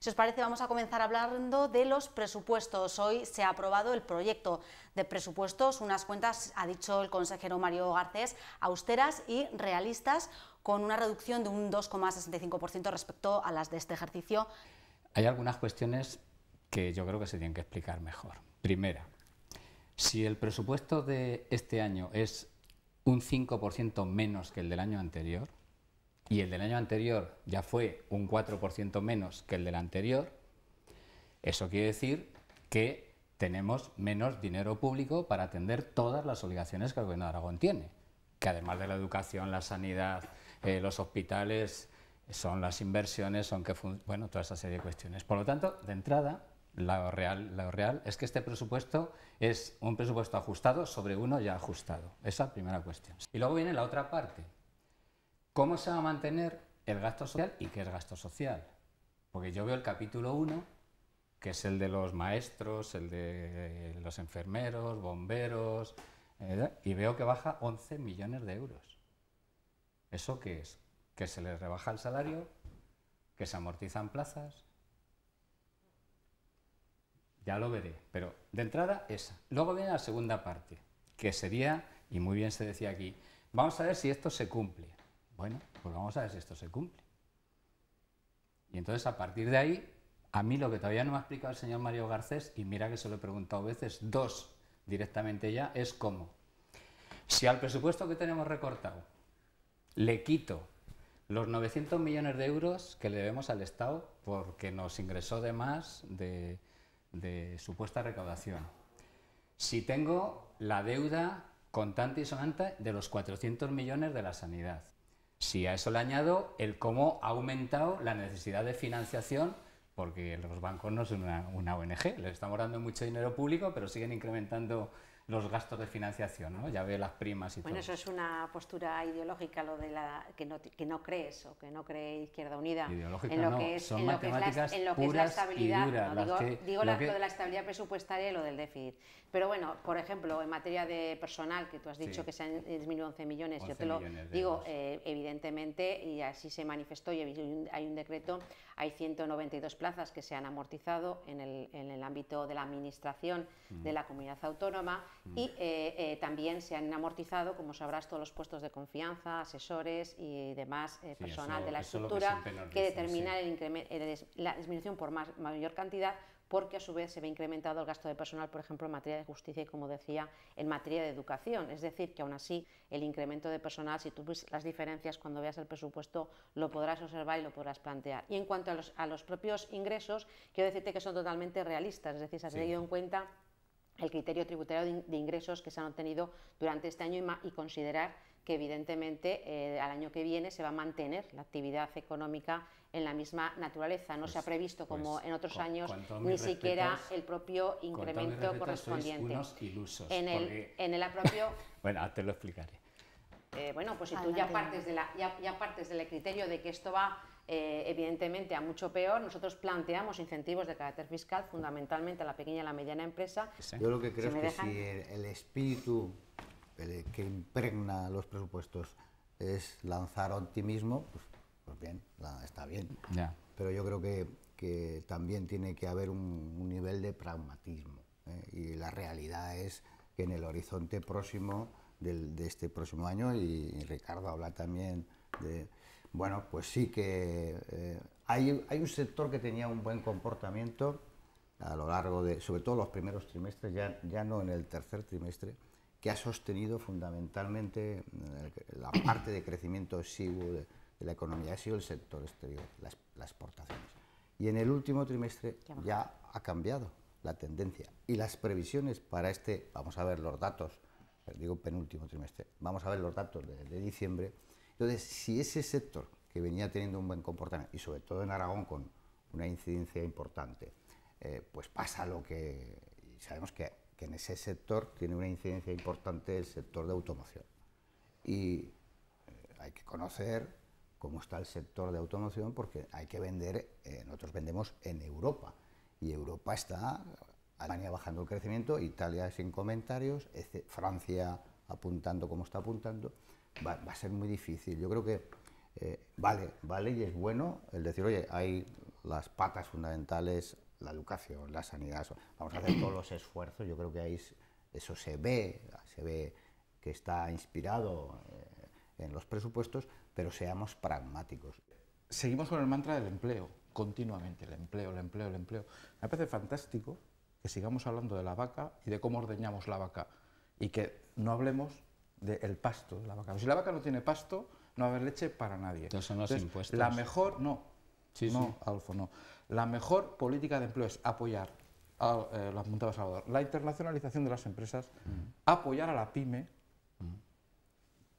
Si os parece, vamos a comenzar hablando de los presupuestos. Hoy se ha aprobado el proyecto de presupuestos, unas cuentas, ha dicho el consejero Mario Garcés, austeras y realistas, con una reducción de un 2,65% respecto a las de este ejercicio. Hay algunas cuestiones que yo creo que se tienen que explicar mejor. Primera, si el presupuesto de este año es un 5% menos que el del año anterior, y el del año anterior ya fue un 4% menos que el del anterior, eso quiere decir que tenemos menos dinero público para atender todas las obligaciones que el Gobierno de Aragón tiene, que además de la educación, la sanidad, los hospitales, son las inversiones, son bueno, toda esa serie de cuestiones. Por lo tanto, de entrada, lo real es que este presupuesto es un presupuesto ajustado sobre uno ya ajustado. Esa primera cuestión. Y luego viene la otra parte. ¿Cómo se va a mantener el gasto social y qué es gasto social? Porque yo veo el capítulo 1, que es el de los maestros, el de los enfermeros, bomberos, y veo que baja 11 millones de euros. ¿Eso qué es? ¿Que se les rebaja el salario? ¿Que se amortizan plazas? Ya lo veré, pero de entrada esa. Luego viene la segunda parte, que sería, y muy bien se decía aquí, vamos a ver si esto se cumple. Bueno, pues vamos a ver si esto se cumple. Y entonces, a partir de ahí, a mí lo que todavía no me ha explicado el señor Mario Garcés, y mira que se lo he preguntado veces, dos directamente ya, es cómo. Si al presupuesto que tenemos recortado le quito los 900 millones de euros que le debemos al Estado porque nos ingresó de más de supuesta recaudación, si tengo la deuda contante y sonante de los 400 millones de la sanidad, si a eso le añado el cómo ha aumentado la necesidad de financiación, porque los bancos no son una ONG, les estamos dando mucho dinero público, pero siguen incrementando los gastos de financiación, ¿no? Ya ve las primas y bueno, todo. Eso es una postura ideológica, lo de que no crees o que no cree Izquierda Unida en lo que es, son matemáticas puras la estabilidad, y duras. no, digo lo de la estabilidad presupuestaria y lo del déficit. Pero bueno, por ejemplo, en materia de personal, que tú has dicho que se han disminuido 11 millones, yo te lo digo, evidentemente, y así se manifestó, y hay un decreto, hay 192 plazas que se han amortizado en el ámbito de la administración de la comunidad autónoma, y también se han amortizado, como sabrás, todos los puestos de confianza, asesores y demás personal de la estructura que determina la disminución por mayor cantidad, porque a su vez se ve incrementado el gasto de personal, por ejemplo, en materia de justicia y, como decía, en materia de educación. Es decir, que aún así el incremento de personal, si tú ves las diferencias cuando veas el presupuesto, lo podrás observar y lo podrás plantear. Y en cuanto a los propios ingresos, quiero decirte que son totalmente realistas, es decir, se ha tenido en cuenta el criterio tributario de ingresos que se han obtenido durante este año y considerar que evidentemente al año que viene se va a mantener la actividad económica en la misma naturaleza. No se ha previsto, como en otros años, ni siquiera el propio incremento correspondiente. Unos ilusos. En el propio... Bueno, te lo explicaré. Bueno, pues si tú ya partes del criterio de que esto va evidentemente a mucho peor, nosotros planteamos incentivos de carácter fiscal fundamentalmente a la pequeña y a la mediana empresa. Yo lo que creo es que si el espíritu que impregna los presupuestos es lanzar optimismo, pues bien, está bien. Ya. Pero yo creo que también tiene que haber un nivel de pragmatismo, y la realidad es que en el horizonte próximo de este próximo año, y Ricardo habla también de... Bueno, pues sí que hay un sector que tenía un buen comportamiento a lo largo de, sobre todo los primeros trimestres, ya no en el tercer trimestre, que ha sostenido fundamentalmente la parte de crecimiento exiguo de la economía, ha sido el sector exterior, las exportaciones. Y en el último trimestre ya ha cambiado la tendencia. Y las previsiones para este, vamos a ver los datos, digo penúltimo trimestre, vamos a ver los datos de diciembre. Entonces, si ese sector que venía teniendo un buen comportamiento, y sobre todo en Aragón con una incidencia importante, pues pasa lo que... Y sabemos que en ese sector tiene una incidencia importante el sector de automoción. Y hay que conocer cómo está el sector de automoción, porque hay que vender, nosotros vendemos en Europa, y Europa está, Alemania bajando el crecimiento, Italia sin comentarios, Francia apuntando como está apuntando. Va a ser muy difícil. Yo creo que vale y es bueno el decir, oye, hay las patas fundamentales, la educación, la sanidad. Vamos a hacer todos los esfuerzos. Yo creo que ahí eso se ve que está inspirado en los presupuestos, pero seamos pragmáticos. Seguimos con el mantra del empleo, continuamente, el empleo, el empleo, el empleo. Me parece fantástico que sigamos hablando de la vaca y de cómo ordeñamos la vaca y que no hablemos del pasto de la vaca. Si la vaca no tiene pasto, no va a haber leche para nadie. Entonces son los impuestos. La mejor, no, sí. Adolfo, no. La mejor política de empleo es apoyar, lo apuntaba Salvador, la internacionalización de las empresas, apoyar a la pyme,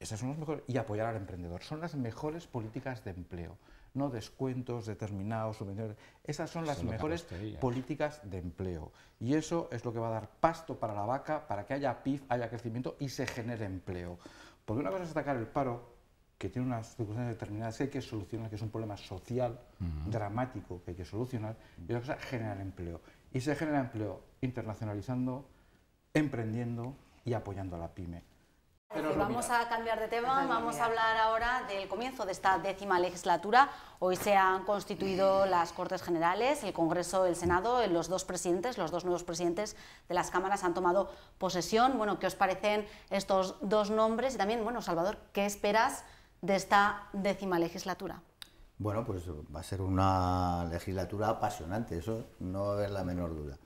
esas son las mejores, y apoyar al emprendedor. Son las mejores políticas de empleo, no descuentos determinados, subvenciones. Esas son las mejores políticas de empleo. Y eso es lo que va a dar pasto para la vaca, para que haya PIB, haya crecimiento y se genere empleo. Porque una cosa es atacar el paro, que tiene unas circunstancias determinadas que hay que solucionar, que es un problema social dramático que hay que solucionar, y otra cosa es generar empleo. Y se genera empleo internacionalizando, emprendiendo y apoyando a la pyme. Vamos a cambiar de tema, vamos a hablar ahora del comienzo de esta 10ª legislatura. Hoy se han constituido las Cortes Generales, el Congreso, el Senado, los dos nuevos presidentes de las cámaras han tomado posesión. Bueno, ¿qué os parecen estos dos nombres? Y también, bueno, Salvador, ¿qué esperas de esta 10ª legislatura? Bueno, pues va a ser una legislatura apasionante, eso no va a haber la menor duda.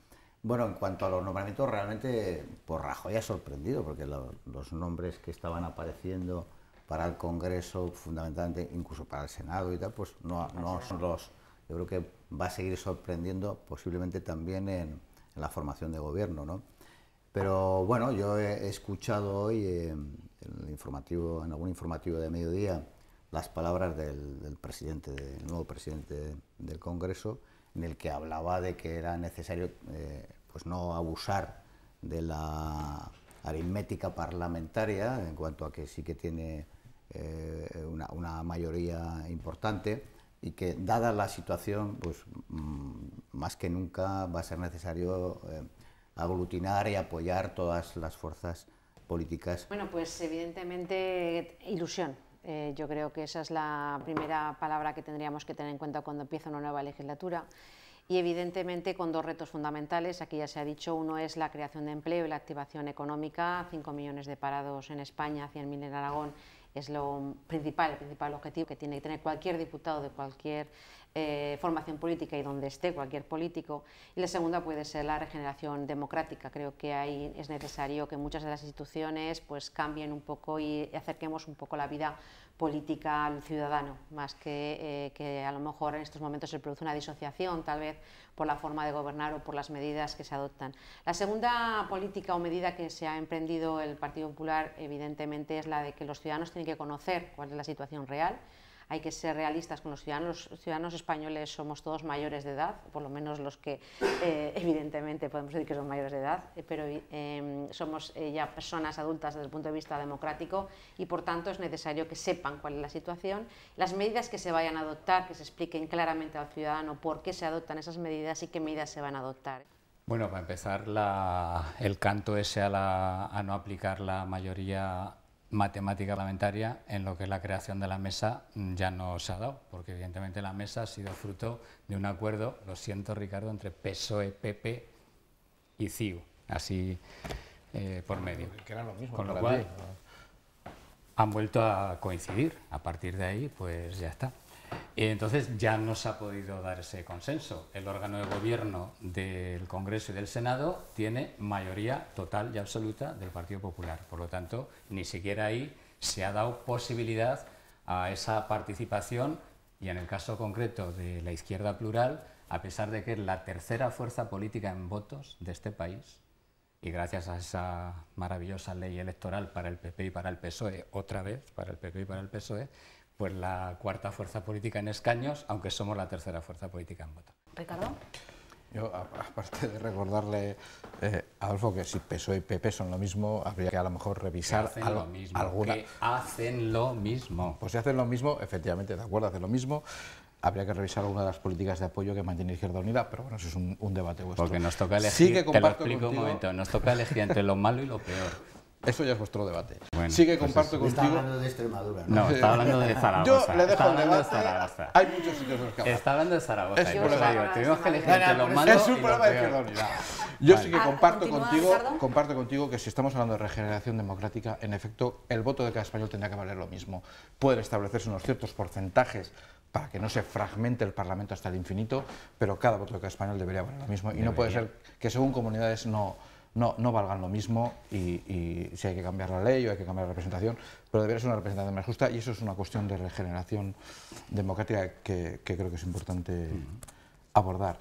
Bueno, en cuanto a los nombramientos, realmente por Rajoy ha sorprendido, porque los nombres que estaban apareciendo para el Congreso, fundamentalmente, incluso para el Senado y tal, pues no son los... Yo creo que va a seguir sorprendiendo posiblemente también en la formación de gobierno, ¿no? Pero bueno, yo he escuchado hoy en algún informativo de mediodía las palabras del nuevo presidente del Congreso, en el que hablaba de que era necesario pues no abusar de la aritmética parlamentaria, en cuanto a que sí que tiene una mayoría importante, y que dada la situación, pues más que nunca va a ser necesario aglutinar y apoyar todas las fuerzas políticas. Bueno, pues evidentemente ilusión. Yo creo que esa es la primera palabra que tendríamos que tener en cuenta cuando empieza una nueva legislatura. Y evidentemente con dos retos fundamentales, aquí ya se ha dicho, uno es la creación de empleo y la activación económica, 5 millones de parados en España, 100.000 en Aragón, es el principal objetivo que tiene que tener cualquier diputado de cualquier formación política y donde esté cualquier político. Y la segunda puede ser la regeneración democrática. Creo que ahí es necesario que muchas de las instituciones pues cambien un poco y acerquemos un poco la vida política al ciudadano, más que a lo mejor en estos momentos se produce una disociación, tal vez por la forma de gobernar o por las medidas que se adoptan. La segunda política o medida que se ha emprendido el Partido Popular, evidentemente, es la de que los ciudadanos tienen que conocer cuál es la situación real. Hay que ser realistas con los ciudadanos españoles somos todos mayores de edad, por lo menos los que evidentemente podemos decir que son mayores de edad, pero somos ya personas adultas desde el punto de vista democrático y por tanto es necesario que sepan cuál es la situación, las medidas que se vayan a adoptar, que se expliquen claramente al ciudadano por qué se adoptan esas medidas y qué medidas se van a adoptar. Bueno, para empezar, el canto ese a no aplicar la mayoría matemática parlamentaria en lo que es la creación de la mesa ya no se ha dado, porque evidentemente la mesa ha sido fruto de un acuerdo, lo siento Ricardo, entre PSOE, PP y CiU, así por medio. Que era lo mismo, con lo cual han vuelto a coincidir, a partir de ahí pues ya está. Entonces ya no se ha podido dar ese consenso. El órgano de gobierno del Congreso y del Senado tiene mayoría total y absoluta del Partido Popular. Por lo tanto, ni siquiera ahí se ha dado posibilidad a esa participación y en el caso concreto de la izquierda plural, a pesar de que es la tercera fuerza política en votos de este país y gracias a esa maravillosa ley electoral para el PP y para el PSOE, otra vez para el PP y para el PSOE, pues la cuarta fuerza política en escaños, aunque somos la tercera fuerza política en voto. Ricardo. Yo, aparte de recordarle a Adolfo que si PSOE y PP son lo mismo, habría que a lo mejor revisar alguna... Que hacen lo mismo. Pues si hacen lo mismo, efectivamente, de acuerdo, hacen lo mismo. Habría que revisar alguna de las políticas de apoyo que mantiene Izquierda Unida, pero bueno, eso es un debate vuestro. Porque nos toca elegir, te lo explico un momento, nos toca elegir entre lo malo y lo peor. Eso ya es vuestro debate. Bueno, sí que pues comparto Está contigo... hablando de Extremadura, No, está hablando de Zaragoza. Yo le dejo está el hablando de debate. Zaragoza. Hay muchos sitios en los que hablar. Está hablando de Zaragoza. Es y un por eso problema. digo, tenemos que elegir Vale, entre lo es malo Es un y problema lo de peor. izquierda unida. Yo Vale. sí que comparto Continúa, contigo, Ricardo. que si estamos hablando de regeneración democrática, en efecto, el voto de cada español tendría que valer lo mismo. Pueden establecerse unos ciertos porcentajes para que no se fragmente el Parlamento hasta el infinito, pero cada voto de cada español debería valer lo mismo. Y no puede ser que según comunidades no valgan lo mismo y si hay que cambiar la ley o hay que cambiar la representación, pero debería ser una representación más justa y eso es una cuestión de regeneración democrática que creo que es importante abordar.